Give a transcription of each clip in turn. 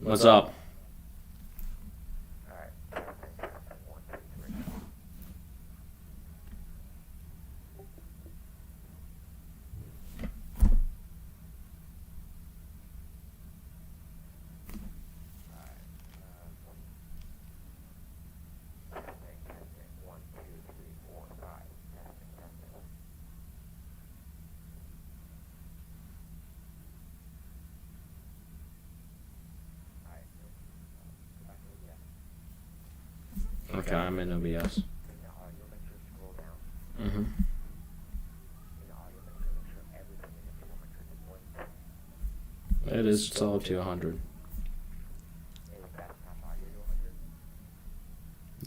What's up? Okay, I'm in OBS. Mm-hmm. It is. It's all up to 100.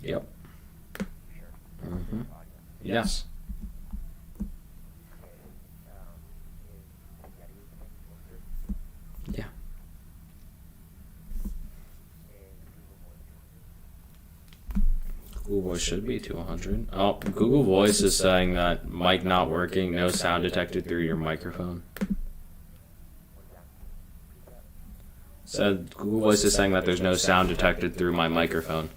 Yep. Mm-hmm. Yes. Yeah. Google Voice should be 200. Oh, Google Voice is saying that mic not working, no sound detected through your microphone. Said Google Voice is saying that there's no sound detected through my microphone.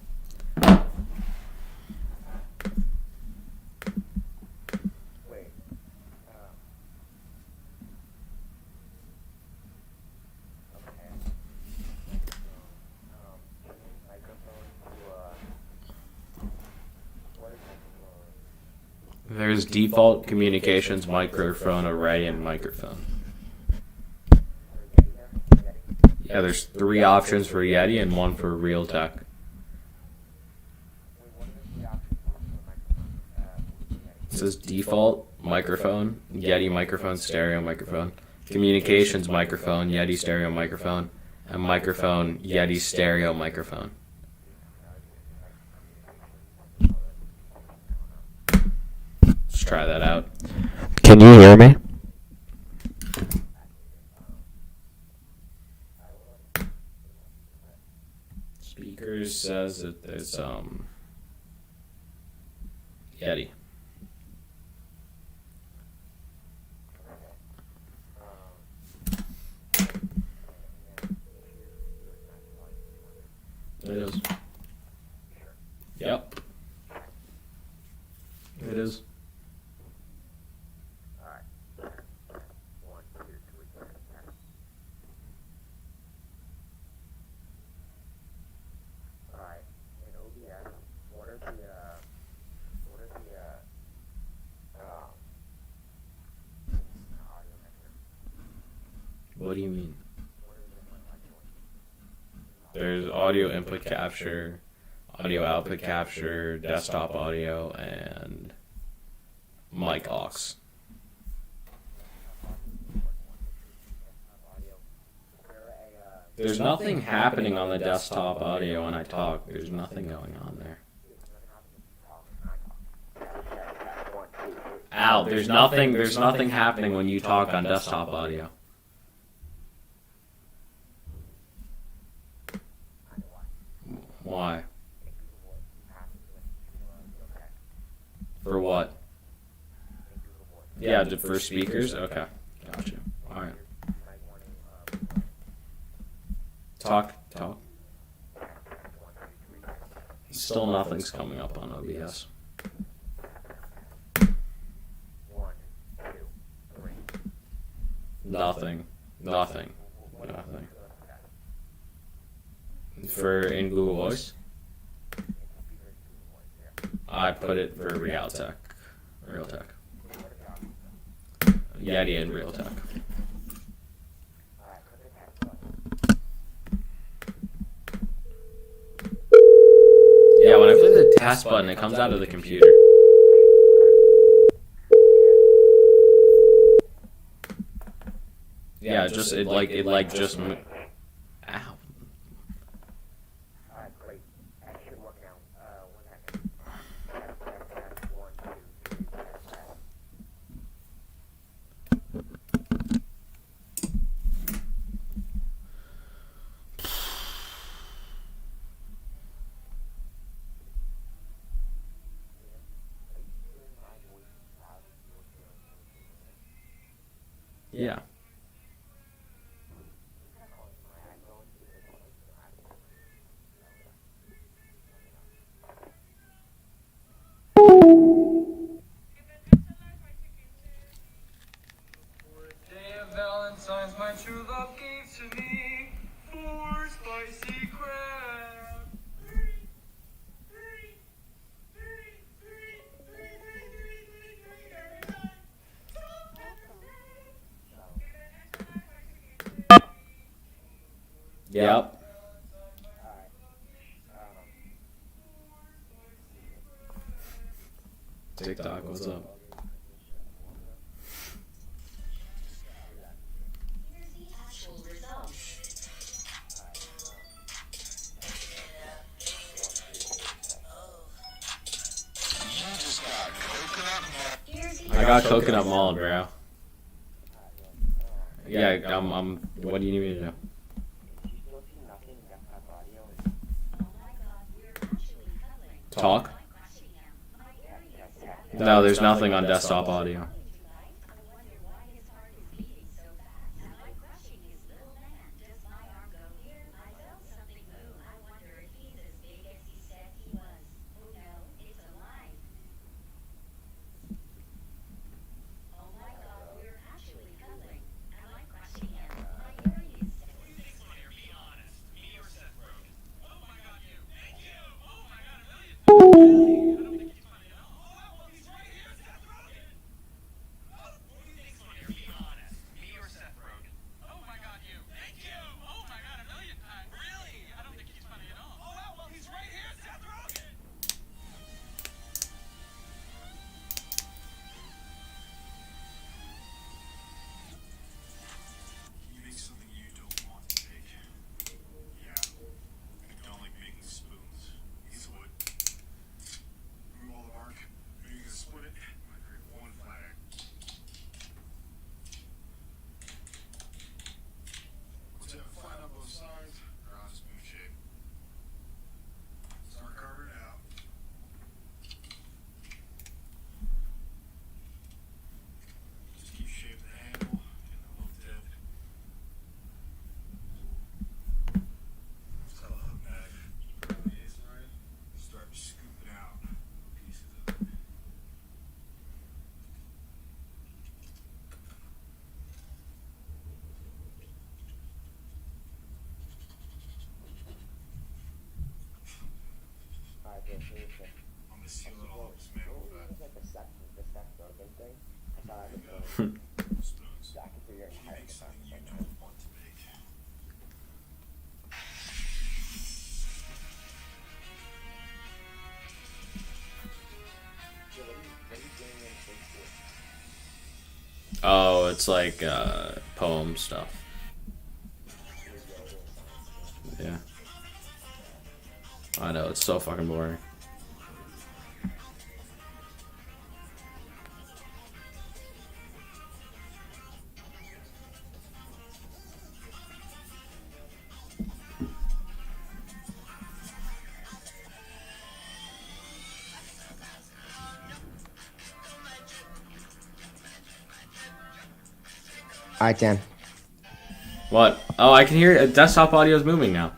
There's default communications microphone array and microphone. Yeah, there's 3 options for Yeti and 1 for Realtek. It says default microphone, Yeti microphone, stereo microphone, communications microphone, Yeti stereo microphone, and microphone, Yeti stereo microphone. Let's try that out. Can you hear me? Speakers says that there's Yeti. It is. Yep. It is. What do you mean? There's audio input capture, audio output capture, desktop audio, and mic aux. There's nothing happening on the desktop audio when I talk. There's nothing going on there. Al, there's nothing happening when you talk on desktop audio. Why? For what? Yeah, for speakers? Okay. Gotcha. Alright. Talk. Still nothing's coming up on OBS. Nothing. For in Google Voice? I put it for Realtek. Yeti and Realtek. Yeah, when I click the test button, it comes out of the computer. Yeah, just it just. Ow. Yeah. Yep. TikTok, what's up? I got coconut mold, bro. Yeah, I'm. What do you need me to do? Talk? No, there's nothing on desktop audio. Oh, it's like poem stuff. Yeah. I know, it's so fucking boring. Alright, Dan. What? Oh, I can hear it. Desktop audio is moving now.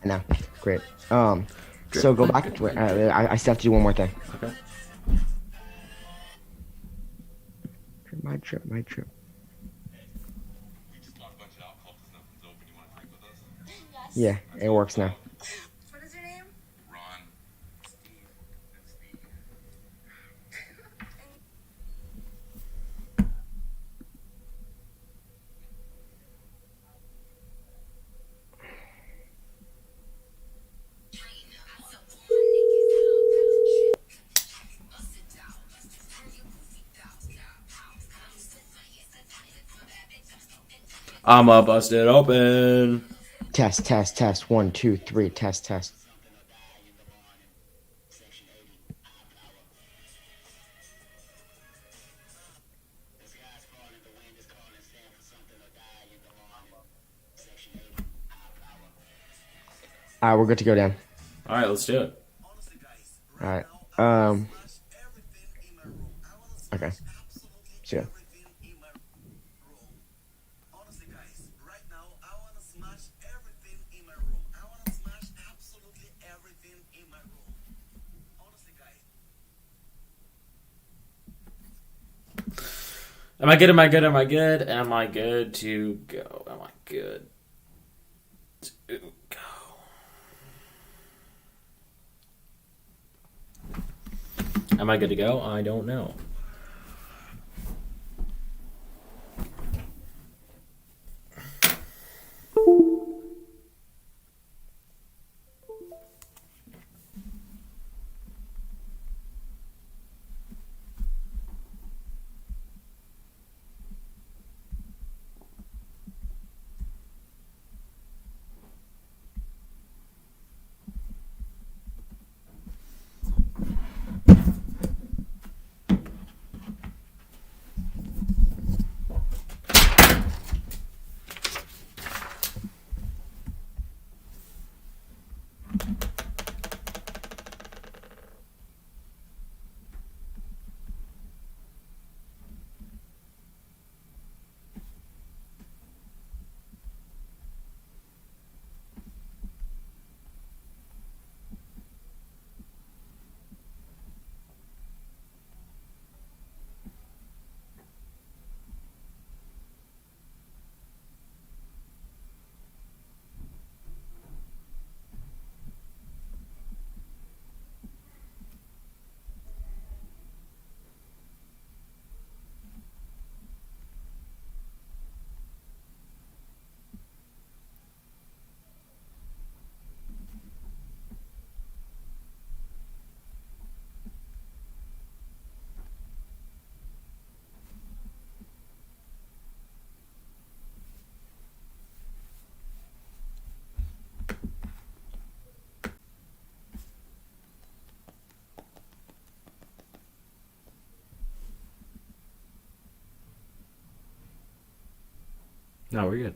I know. Great. So go back. I still have to do one more thing. Okay. My trip. Yeah, it works now. What is your name? Ron. I'ma bust it open. Test. 1, 2, 3. Test. Alright, we're good to go, Dan. All right, let's do it. Alright. Okay. See ya. Honestly, guys, right now I want to smash everything in my room. I want to smash absolutely everything in my room. Honestly, guys. Am I good? Am I good? Am I good? Am I good to go? Am I good to go? Am I good to go? I don't know. No, we're good.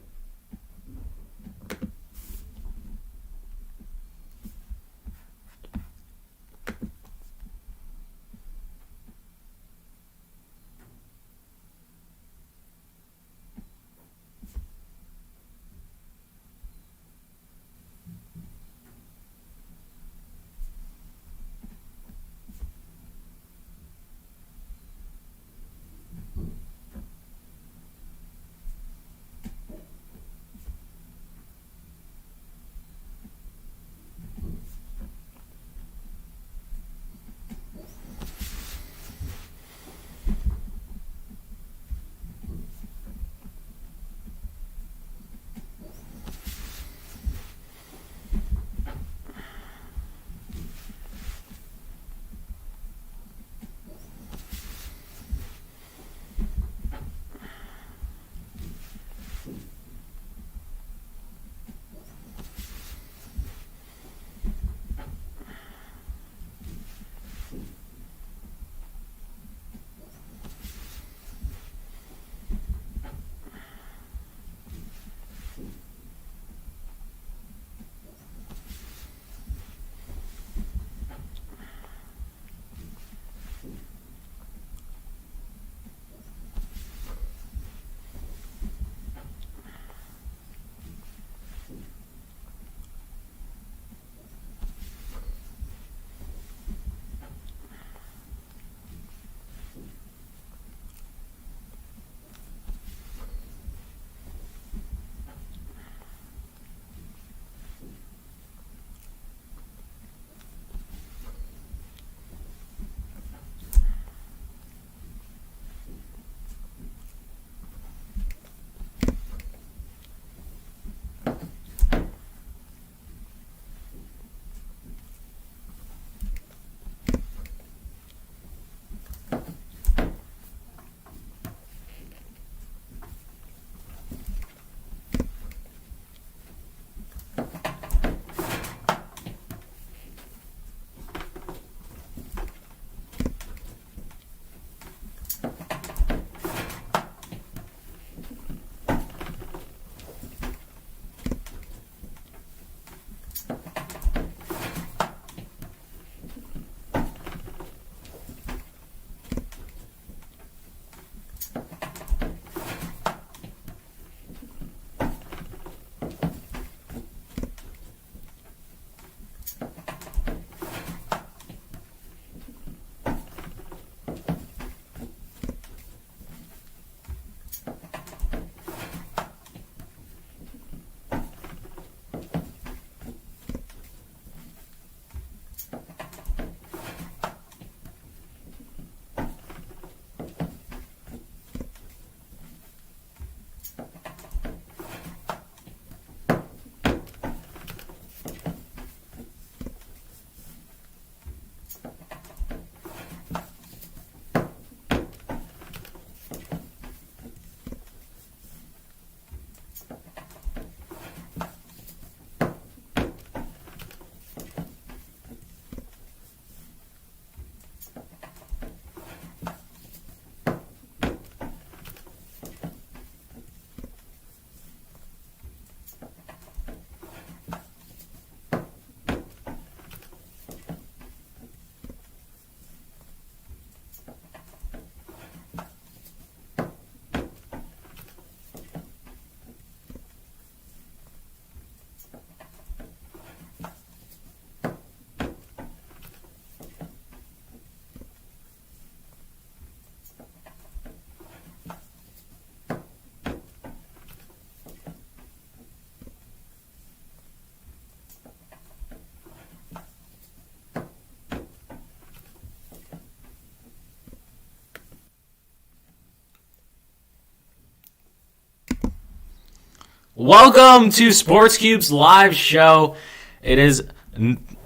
Welcome to Sports Cube's live show. It is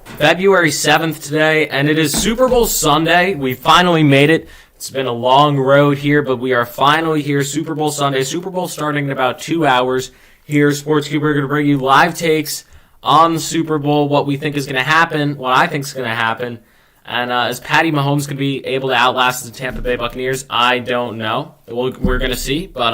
February 7th today, and it is Super Bowl Sunday. We finally made it. It's been a long road here, but we are finally here. Super Bowl Sunday. Super Bowl starting in about 2 hours. Here, Sports Cube, we're going to bring you live takes on the Super Bowl, what we think is going to happen, what I think is going to happen. And is Patty Mahomes going to be able to outlast the Tampa Bay Buccaneers? I don't know. We're going to see. But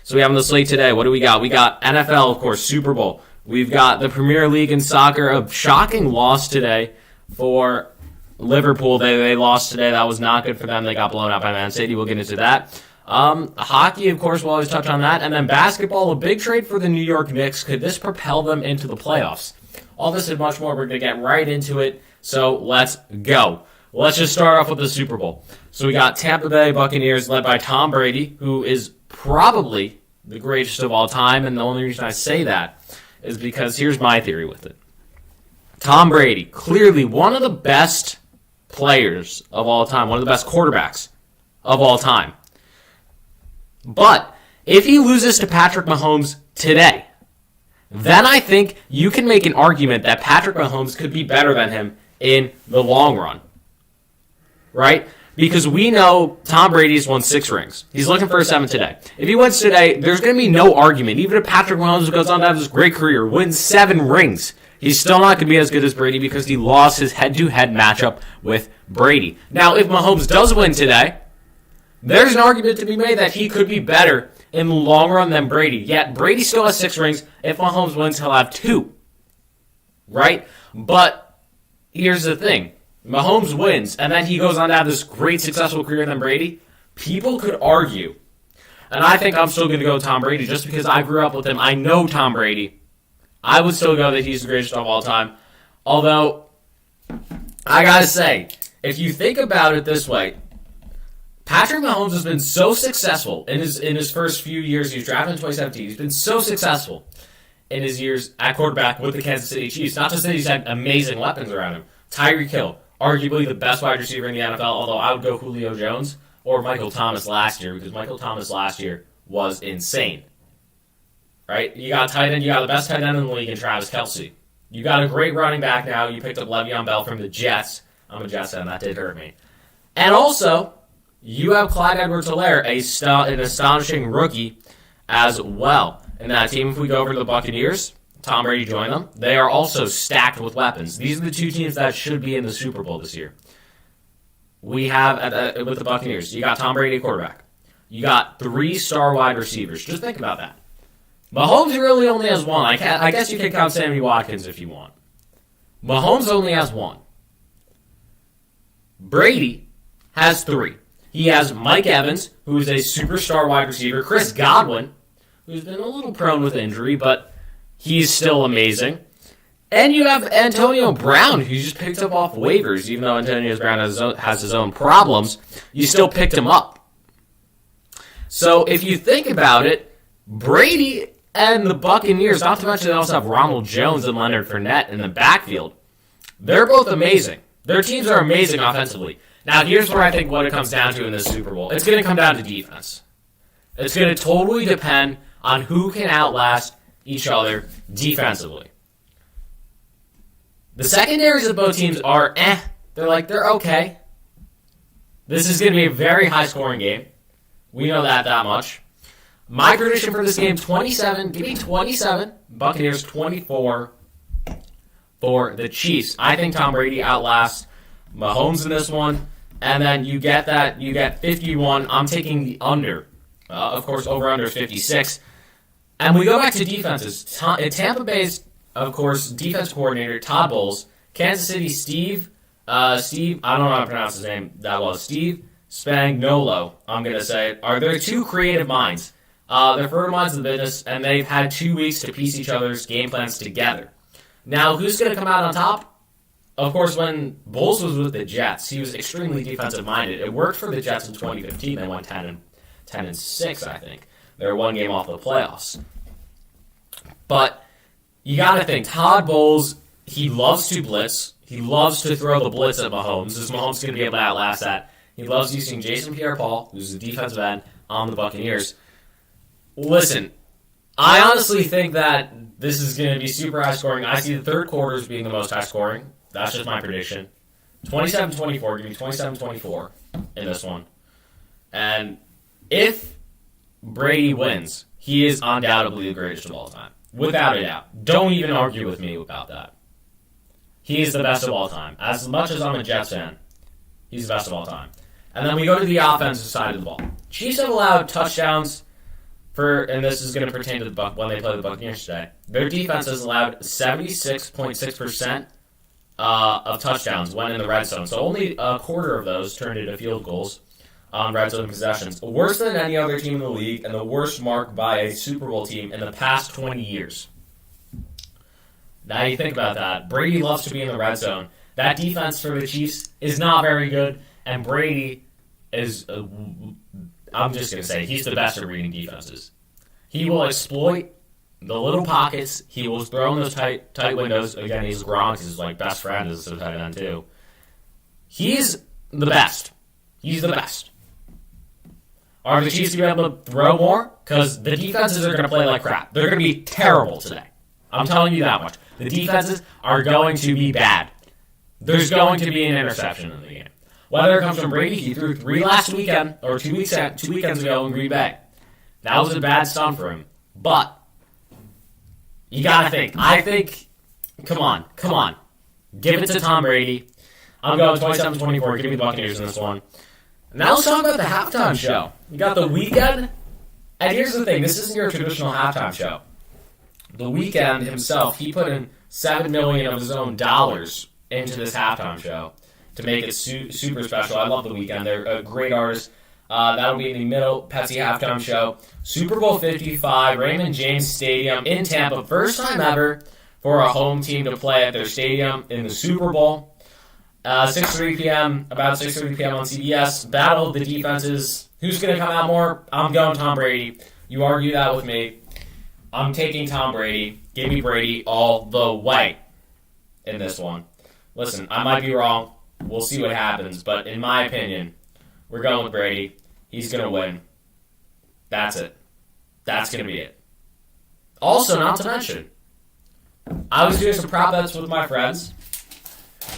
so we have on the slate today. What do we got? We got NFL, of course, Super Bowl. We've got the Premier League in soccer. A shocking loss today for Liverpool. They lost today. That was not good for them. They got blown out by Man City. We'll get into that. Hockey, of course, we'll always touch on that. And then basketball, a big trade for the New York Knicks. Could this propel them into the playoffs? All this and much more. We're going to get right into it. So let's go. Let's just start off with the Super Bowl. So we got Tampa Bay Buccaneers led by Tom Brady, who is probably the greatest of all time. And the only reason I say that is because here's my theory with it. Tom Brady, clearly one of the best players of all time, one of the best quarterbacks of all time. But if he loses to Patrick Mahomes today, then I think you can make an argument that Patrick Mahomes could be better than him in the long run. Right? Because we know Tom Brady's won 6 rings. He's looking for a 7th today. If he wins today, there's going to be no argument. Even if Patrick Mahomes goes on to have this great career, wins 7 rings, he's still not going to be as good as Brady because he lost his head-to-head matchup with Brady. Now, if Mahomes does win today, there's an argument to be made that he could be better in the long run than Brady. Yet, Brady still has 6 rings. If Mahomes wins, he'll have 2. Right? But here's the thing. Mahomes wins, and then he goes on to have this great, successful career than Brady. People could argue, and I think I'm still going to go Tom Brady just because I grew up with him. I know Tom Brady. I would still go that he's the greatest of all time. Although, I got to say, if you think about it this way, Patrick Mahomes has been so successful in his first few years. He was drafted in 2017. He's been so successful in his years at quarterback with the Kansas City Chiefs. Not to say he's had amazing weapons around him. Tyreek Hill, arguably the best wide receiver in the NFL, although I would go Julio Jones or Michael Thomas last year because Michael Thomas last year was insane. Right? You got tight end, you got the best tight end in the league in Travis Kelce. You got a great running back now. You picked up Le'Veon Bell from the Jets. I'm a Jets fan. That did hurt me. And also, you have Clyde Edwards-Helaire, an astonishing rookie as well. In that team, if we go over to the Buccaneers, Tom Brady joined them. They are also stacked with weapons. These are the 2 teams that should be in the Super Bowl this year. We have, with the Buccaneers, you got Tom Brady, quarterback. You got 3 star wide receivers. Just think about that. Mahomes really only has 1. I guess you can count Sammy Watkins if you want. Mahomes only has 1. Brady has 3. He has Mike Evans, who is a superstar wide receiver. Chris Godwin, who's been a little prone with injury, but he's still amazing. And you have Antonio Brown, who you just picked up off waivers. Even though Antonio Brown has his own problems, you still picked him up. So if you think about it, Brady and the Buccaneers, not to mention they also have Ronald Jones and Leonard Fournette in the backfield, they're both amazing. Their teams are amazing offensively. Now, here's where I think what it comes down to in this Super Bowl. It's going to come down to defense. It's going to totally depend on who can outlast each other defensively. The secondaries of both teams are they're okay. This is going to be a very high-scoring game. We know that much. My prediction for this game, 27. Give me 27. Buccaneers 24 for the Chiefs. I think Tom Brady outlasts Mahomes in this one. And then you get 51. I'm taking the under. Of course, over-under is 56. And we go back to defenses. Tampa Bay's, of course, defense coordinator, Todd Bowles. Kansas City, Steve, I don't know how to pronounce his name that well. Steve Spagnuolo, I'm going to say it. Are there 2 creative minds? They're fertile minds of the business, and they've had 2 weeks to piece each other's game plans together. Now, who's going to come out on top? Of course, when Bowles was with the Jets, he was extremely defensive-minded. It worked for the Jets in 2015. They went 10-6, I think. They were 1 game off the playoffs. But you got to think, Todd Bowles, he loves to blitz. He loves to throw the blitz at Mahomes. Is Mahomes going to be able to outlast that? He loves using Jason Pierre-Paul, who's the defensive end, on the Buccaneers. Listen, I honestly think that this is going to be super high scoring. I see the third quarters being the most high scoring. That's just my prediction. 27-24, give me 27-24 in this one. And if Brady wins, he is undoubtedly the greatest of all time. Without a doubt. Don't even argue with me about that. He is the best of all time. As much as I'm a Jets fan, he's the best of all time. And then we go to the offensive side of the ball. Chiefs have allowed touchdowns and this is going to pertain to the when they play the Buccaneers today. Their defense has allowed 76.6% of touchdowns when in the red zone. So only a quarter of those turned into field goals on red zone possessions. Worse than any other team in the league, and the worst mark by a Super Bowl team in the past 20 years. Now you think about that. Brady loves to be in the red zone. That defense for the Chiefs is not very good, and Brady is, I'm just going to say, he's the best at reading defenses. He will exploit the little pockets. He will throw in those tight windows. Again, he's Gronk, his best friend is a tight end too. He's the best. He's the best. Are the Chiefs going to be able to throw more? Because the defenses are going to play like crap. They're going to be terrible today. I'm telling you that much. The defenses are going to be bad. There's going to be an interception in the game. Whether it comes from Brady, he threw 3 last weekend, or 2 weekends ago in Green Bay. That was a bad stunt for him. But you got to think. I think, come on. Give it to Tom Brady. I'm going 27-24. Give me the Buccaneers in this one. Now let's talk about the halftime show. You got The Weeknd. And here's the thing. This isn't your traditional halftime show. The Weeknd himself, he put in $7 million of his own dollars into this halftime show to make it super special. I love The Weeknd. They're a great artist. That'll be in the middle Pepsi halftime show. Super Bowl 55, Raymond James Stadium in Tampa. First time ever for a home team to play at their stadium in the Super Bowl. 6:30 p.m., about 6:30 p.m. on CBS. Battle of the defenses. Who's going to come out more? I'm going Tom Brady. You argue that with me. I'm taking Tom Brady. Give me Brady all the way in this one. Listen, I might be wrong. We'll see what happens. But in my opinion, we're going with Brady. He's going to win. That's it. That's going to be it. Also, not to mention, I was doing some prop bets with my friends.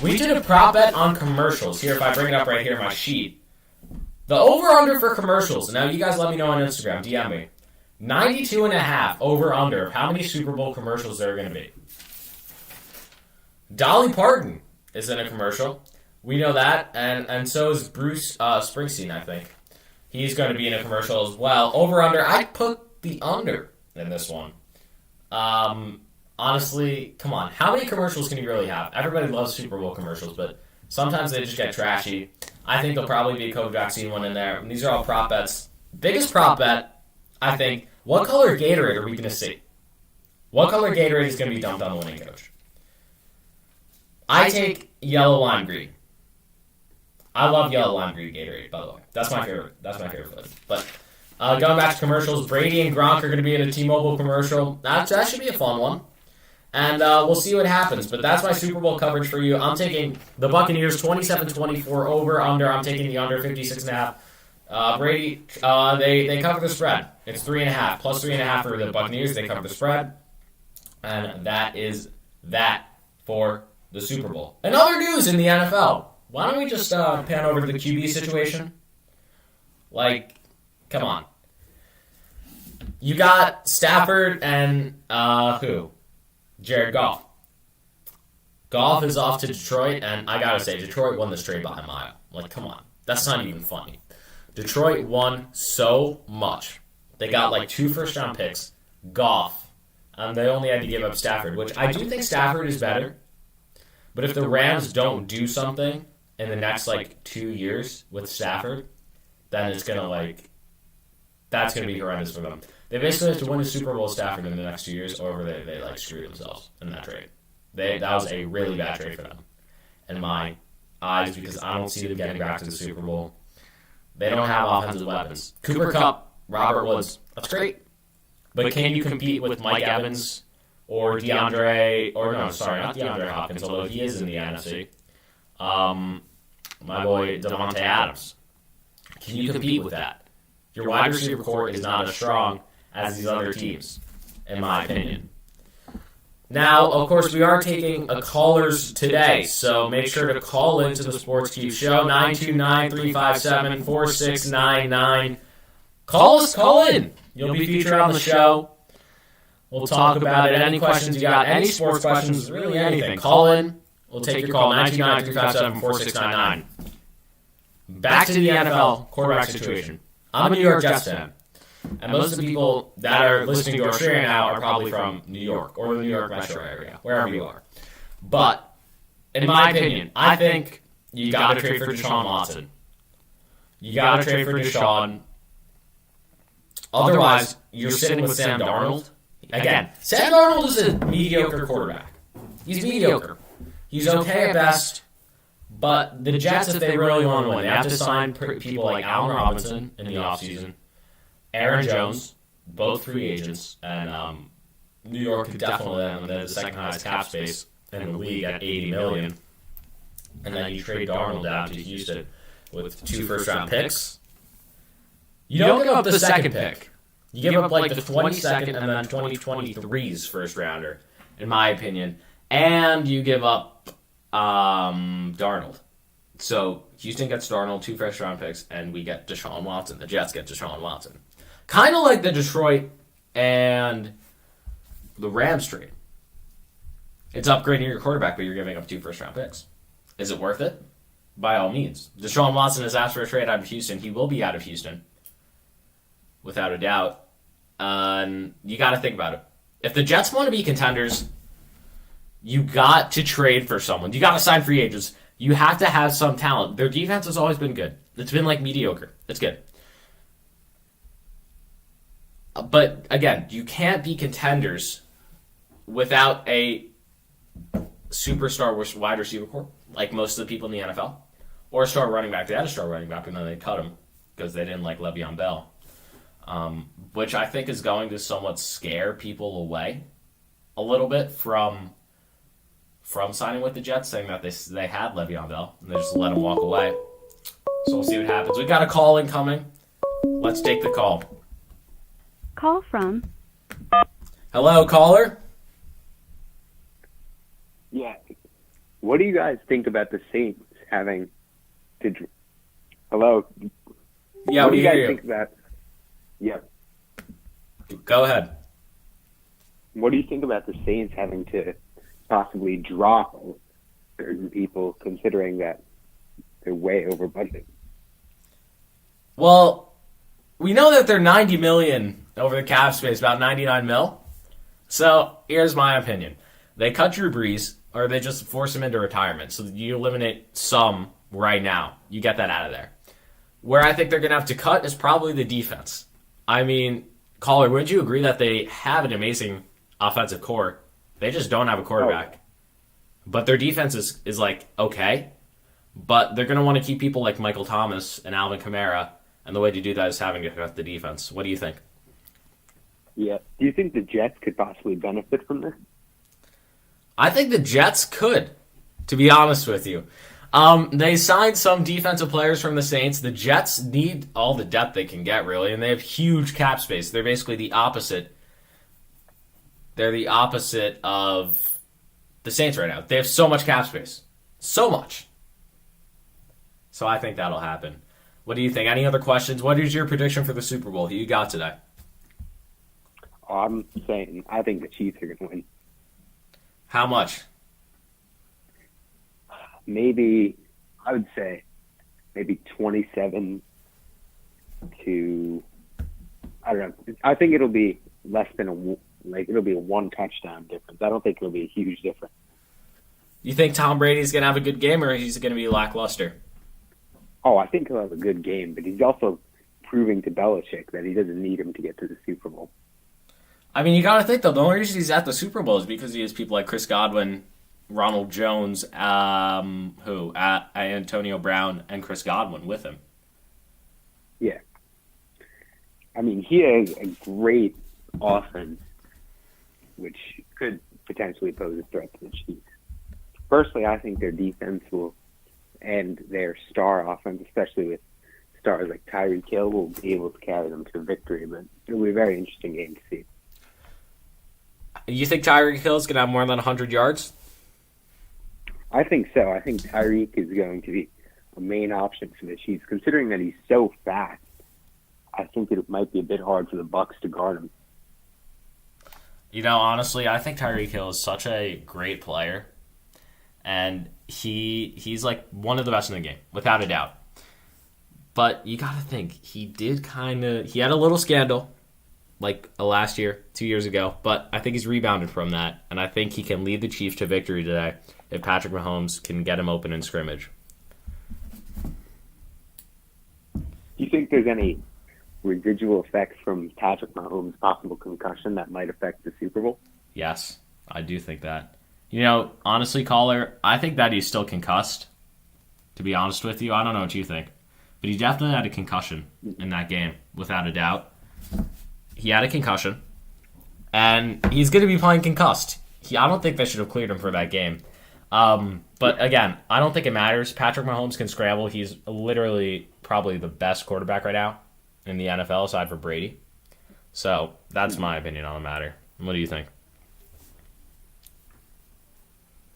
We did a prop bet on commercials. Here, if I bring it up right here in my sheet. The over-under for commercials. Now, you guys let me know on Instagram. DM me. 92.5 over-under of how many Super Bowl commercials there are going to be. Dolly Parton is in a commercial. We know that. And so is Bruce Springsteen, I think. He's going to be in a commercial as well. Over-under. I put the under in this one. Honestly, come on. How many commercials can you really have? Everybody loves Super Bowl commercials, but sometimes they just get trashy. I think there'll probably be a COVID vaccine one in there. And these are all prop bets. Biggest prop bet, I think, what color Gatorade are we going to see? What color Gatorade is going to be dumped on the winning coach? I take yellow, lime, green. I love yellow, lime, green Gatorade, by the way. That's my favorite. That's my favorite flavor. But going back to commercials, Brady and Gronk are going to be in a T-Mobile commercial. That should be a fun one. And we'll see what happens. But that's my Super Bowl coverage for you. I'm taking the Buccaneers 27-24 over, under. I'm taking the under 56.5. Brady, they cover the spread. It's 3.5. Plus 3.5 for the Buccaneers. They cover the spread. And that is that for the Super Bowl. In other news in the NFL, why don't we just pan over to the QB situation? Come on. You got Stafford and who? Jared Goff. Goff is off to Detroit, and I gotta say, Detroit won this trade by a mile. Come on. That's not even funny. Detroit won so much. They got 2 first-round picks, Goff, and they only had to give up Stafford, which I do think Stafford is better. But if the Rams don't do something in the next 2 years with Stafford, then it's gonna that's gonna be horrendous for them. They basically have to win the Super Bowl with Stafford in the next 2 years, or they screw themselves in that trade. That was a really bad trade for them, in my eyes, because I don't see them getting back to the Super Bowl. They don't have offensive weapons. Cooper Kupp, Robert Woods, that's great. But can you compete with Mike Evans or not DeAndre Hopkins, although he is in the NFC. My boy Davante Adams. Can you compete with that? Your wide receiver core is not as strong as these other teams. in my opinion. Now, of course, we are taking callers today, so make sure to call into the Sports Cube show, 929-357-4699. Call us, call in. You'll be featured on the show. We'll talk about it. Any questions you got, any sports questions, really anything, call in. We'll take your call, 929-357-4699. Back to the NFL quarterback situation. I'm a New York Jets fan. And most of the people that are listening to our show right now are probably from New York or the New York metro area, wherever you are. But, in my opinion, I think you got to trade for Deshaun Watson. You got to trade for Deshaun. Otherwise, you're sitting with Sam Darnold. Again, Sam Darnold is a mediocre quarterback. He's mediocre. He's okay at best. But the Jets, if they really want to win, they have to sign people like Allen Robinson in the offseason. Aaron Jones, both free agents, and New York could definitely have the second highest cap space in the league at $80 million. And then you trade Darnold down to Houston with 2 first-round picks. You don't give up the second pick. You give up like the 22nd and then 2023's first-rounder, in my opinion. And you give up Darnold. So Houston gets Darnold, 2 first-round picks, and we get Deshaun Watson. The Jets get Deshaun Watson. Kind of like the Detroit and the Rams trade. It's upgrading your quarterback, but you're giving up 2 first-round picks. Is it worth it? By all means. Deshaun Watson has asked for a trade out of Houston. He will be out of Houston, without a doubt. You got to think about it. If the Jets want to be contenders, you got to trade for someone. You got to sign free agents. You have to have some talent. Their defense has always been good. It's been like mediocre. It's good. But, again, you can't be contenders without a superstar wide receiver core, like most of the people in the NFL, or a star running back. They had a star running back, and then they cut him because they didn't like Le'Veon Bell, which I think is going to somewhat scare people away a little bit from signing with the Jets, saying that they had Le'Veon Bell, and they just let him walk away. So we'll see what happens. We got a call incoming. Let's take the call. Call from. Hello, caller. Yeah. What do you guys think about the Saints having to? Hello. Yeah, what do we you hear guys you. think about? Yeah. Go ahead. What do you think about the Saints having to possibly drop certain people, considering that they're way over budget? Well, we know that they're $90 million over the cap space, about $99 million. So here's my opinion: they cut Drew Brees, or they just force him into retirement. So you eliminate some right now. You get that out of there. Where I think they're going to have to cut is probably the defense. I mean, caller, wouldn't you agree that they have an amazing offensive core? They just don't have a quarterback. Oh. But their defense is like, okay. But they're going to want to keep people like Michael Thomas and Alvin Kamara. And the way to do that is having to cut the defense. What do you think? Yeah. Do you think the Jets could possibly benefit from this? I think the Jets could, to be honest with you. They signed some defensive players from the Saints. The Jets need all the depth they can get, really, and they have huge cap space. They're basically the opposite. They're the opposite of the Saints right now. They have so much cap space. So much. So I think that'll happen. What do you think? Any other questions? What is your prediction for the Super Bowl? Who you got today? I'm saying I think the Chiefs are going to win. How much? Maybe, I would say, maybe 27 to, I don't know. I think it'll be less than it'll be a 1 touchdown difference. I don't think it'll be a huge difference. You think Tom Brady's going to have a good game, or he's going to be lackluster? Oh, I think he'll have a good game, but he's also proving to Belichick that he doesn't need him to get to the Super Bowl. I mean, you got to think, though, the only reason he's at the Super Bowl is because he has people like Chris Godwin, Ronald Jones, Antonio Brown, and Chris Godwin with him. Yeah. I mean, he has a great offense, which could potentially pose a threat to the Chiefs. Personally, I think their defense will, and their star offense, especially with stars like Tyreek Hill, will be able to carry them to victory. But it'll be a very interesting game to see. You think Tyreek Hill is going to have more than 100 yards? I think so. I think Tyreek is going to be a main option for the Chiefs, considering that he's so fast. I think it might be a bit hard for the Bucks to guard him. You know, honestly, I think Tyreek Hill is such a great player, and he's like one of the best in the game, without a doubt. But you got to think, he had a little scandal like last year, 2 years ago, but I think he's rebounded from that, and I think he can lead the Chiefs to victory today if Patrick Mahomes can get him open in scrimmage. Do you think there's any residual effects from Patrick Mahomes' possible concussion that might affect the Super Bowl? Yes, I do think that. You know, honestly, caller, I think that he's still concussed, to be honest with you. I don't know what you think. But he definitely had a concussion in that game, without a doubt. He had a concussion, and he's going to be playing concussed. I don't think they should have cleared him for that game. But again, I don't think it matters. Patrick Mahomes can scramble. He's literally probably the best quarterback right now in the NFL, aside from Brady. So that's my opinion on the matter. What do you think?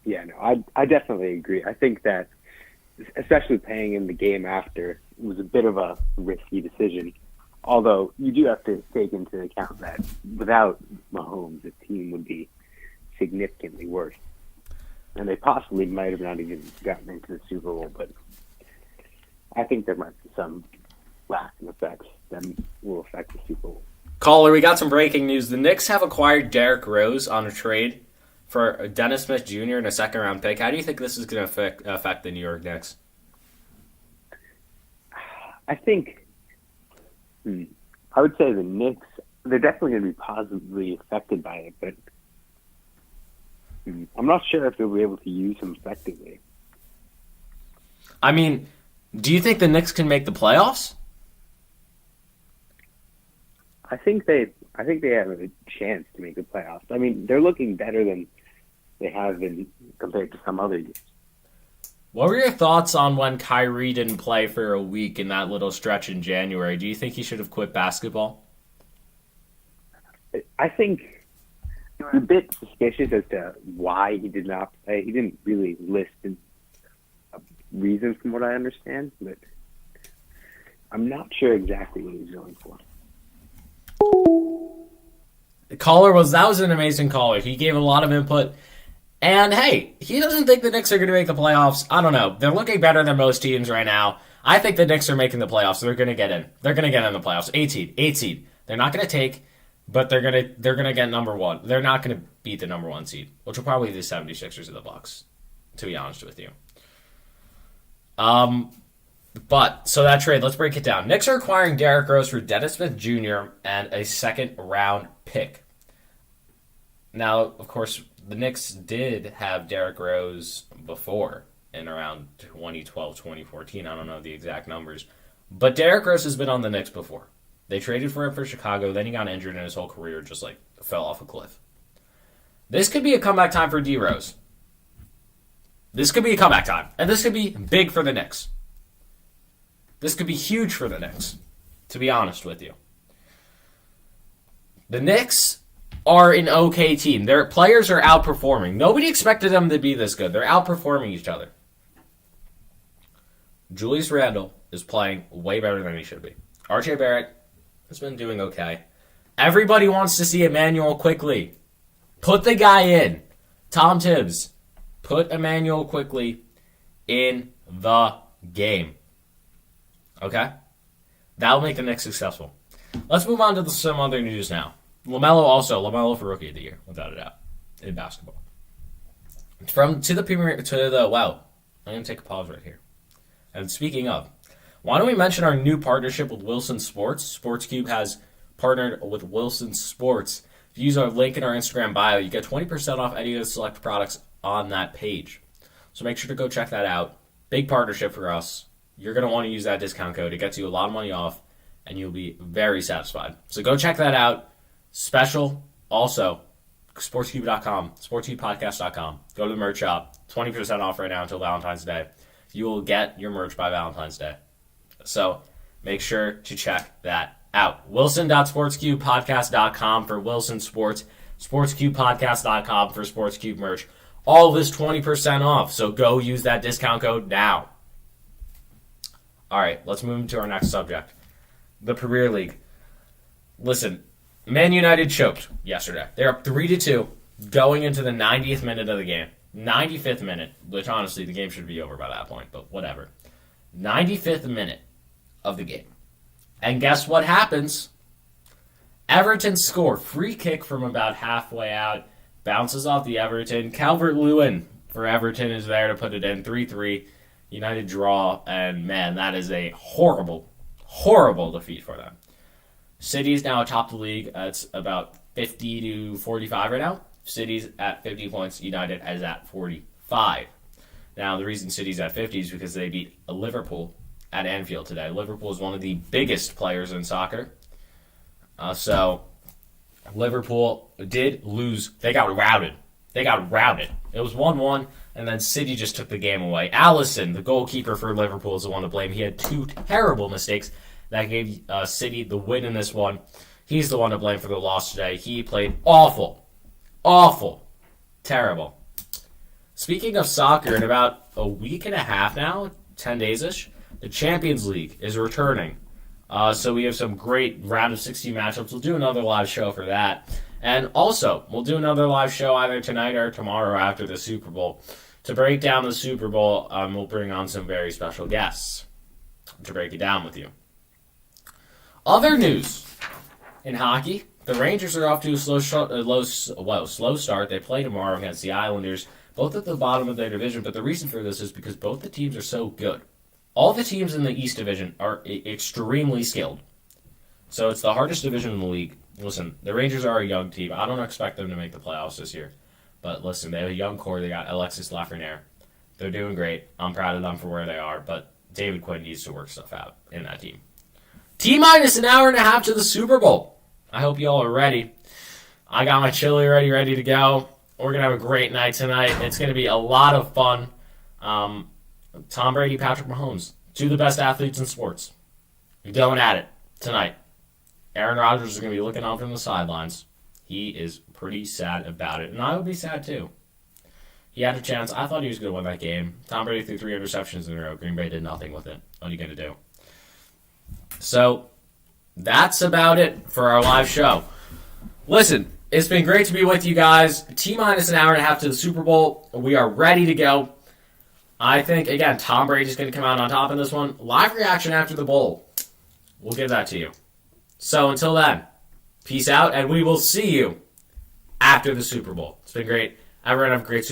Yeah, no, I definitely agree. I think that, especially playing in the game after, was a bit of a risky decision. Although you do have to take into account that without Mahomes, the team would be significantly worse. And they possibly might have not even gotten into the Super Bowl, but I think there might be some lasting effects that will affect the Super Bowl. Caller, we got some breaking news. The Knicks have acquired Derrick Rose on a trade for Dennis Smith Jr. and a second-round pick. How do you think this is going to affect the New York Knicks? I think I would say the Knicks, they're definitely going to be positively affected by it, but I'm not sure if they'll be able to use him effectively. I mean, do you think the Knicks can make the playoffs? I think they have a chance to make the playoffs. I mean, they're looking better than they have been compared to some other years. What were your thoughts on when Kyrie didn't play for a week in that little stretch in January? Do you think he should have quit basketball? I think it was a bit suspicious as to why he did not play. He didn't really list reasons from what I understand, but I'm not sure exactly what he was going for. That was an amazing caller. He gave a lot of input. And hey, he doesn't think the Knicks are going to make the playoffs. I don't know. They're looking better than most teams right now. I think the Knicks are making the playoffs. They're going to get in. They're going to get in the playoffs. 8 seed. They're not going to take, but they're going to get number one. They're not going to beat the number one seed, which will probably be the 76ers or the Bucks, to be honest with you. But so that trade, let's break it down. Knicks are acquiring Derrick Rose for Dennis Smith Jr. and a second-round pick. Now, of course, the Knicks did have Derrick Rose before in around 2012, 2014. I don't know the exact numbers. But Derrick Rose has been on the Knicks before. They traded for him for Chicago. Then he got injured and his whole career just fell off a cliff. This could be a comeback time for D Rose. This could be a comeback time. And this could be big for the Knicks. This could be huge for the Knicks, to be honest with you. The Knicks are an okay team. Their players are outperforming. Nobody expected them to be this good. They're outperforming each other. Julius Randle is playing way better than he should be. RJ Barrett has been doing okay. Everybody wants to see Emmanuel Quickley. Put the guy in. Tom Tibbs, put Emmanuel Quickley in the game. Okay? That'll make the Knicks successful. Let's move on to some other news now. LaMelo for Rookie of the Year, without a doubt, in basketball. Wow, I'm going to take a pause right here. And speaking of, why don't we mention our new partnership with Wilson Sports? SportsCube has partnered with Wilson Sports. If you use our link in our Instagram bio, you get 20% off any of the select products on that page. So make sure to go check that out. Big partnership for us. You're going to want to use that discount code. It gets you a lot of money off, and you'll be very satisfied. So go check that out. Special, also, sportscube.com, sportscubepodcast.com. Go to the merch shop. 20% off right now until Valentine's Day. You will get your merch by Valentine's Day. So make sure to check that out. Wilson.sportscubepodcast.com for Wilson Sports. SportsCubePodcast.com for SportsCube merch. All of this 20% off, so go use that discount code now. All right, let's move into our next subject. The Premier League. Listen, Man United choked yesterday. They're up 3-2 going into the 90th minute of the game. 95th minute, which honestly the game should be over by that point, but whatever. 95th minute of the game. And guess what happens? Everton score. Free kick from about halfway out. Bounces off the Everton. Calvert-Lewin for Everton is there to put it in. 3-3. United draw. And man, that is a horrible, horrible defeat for them. City's now atop the league. It's about 50 to 45 right now. City's at 50 points. United is at 45. Now, the reason City's at 50 is because they beat Liverpool at Anfield today. Liverpool is one of the biggest players in soccer. So, Liverpool did lose. They got routed. It was 1-1, and then City just took the game away. Alisson, the goalkeeper for Liverpool, is the one to blame. He had two terrible mistakes that gave City the win in this one. He's the one to blame for the loss today. He played awful. Awful. Terrible. Speaking of soccer, in about a week and a half now, 10 days-ish, the Champions League is returning. So we have some great round of 16 matchups. We'll do another live show for that. And also, we'll do another live show either tonight or tomorrow after the Super Bowl. To break down the Super Bowl, we'll bring on some very special guests to break it down with you. Other news in hockey, the Rangers are off to a slow start. They play tomorrow against the Islanders, both at the bottom of their division, but the reason for this is because both the teams are so good. All the teams in the East Division are extremely skilled. So it's the hardest division in the league. Listen, the Rangers are a young team. I don't expect them to make the playoffs this year. But listen, they have a young core. They got Alexis Lafreniere. They're doing great. I'm proud of them for where they are, but David Quinn needs to work stuff out in that team. T-minus an hour and a half to the Super Bowl. I hope you all are ready. I got my chili ready to go. We're going to have a great night tonight. It's going to be a lot of fun. Tom Brady, Patrick Mahomes, two of the best athletes in sports. You're going at it tonight. Aaron Rodgers is going to be looking on from the sidelines. He is pretty sad about it, and I would be sad too. He had a chance. I thought he was going to win that game. Tom Brady threw 3 interceptions in a row. Green Bay did nothing with it. What are you going to do? So, that's about it for our live show. Listen, it's been great to be with you guys. T-minus an hour and a half to the Super Bowl. We are ready to go. I think, again, Tom Brady's going to come out on top in this one. Live reaction after the bowl. We'll give that to you. So, until then, peace out, and we will see you after the Super Bowl. It's been great. Everyone have a great Super Bowl.